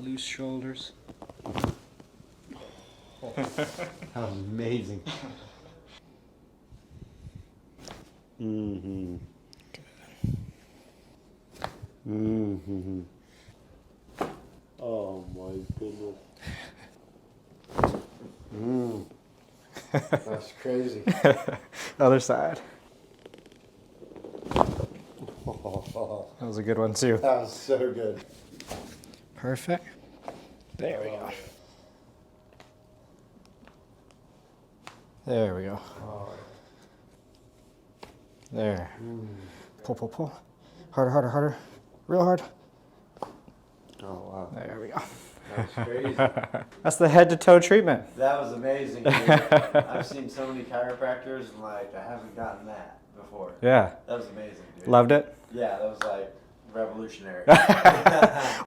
loose shoulders. That was amazing. Mm-hmm. Mm-hmm. Oh my goodness. That's crazy. Other side. Oh, That was a good one too. that was so good. Perfect. There we go. There we go. Oh. There. Pull, pull, pull. Harder, harder, harder. Real hard. Oh wow. There we go. That was crazy. That's the head to toe treatment. That was amazing, dude. I've seen so many chiropractors and like I haven't gotten that before. Yeah. That was amazing, dude. Loved it? Yeah, that was like revolutionary.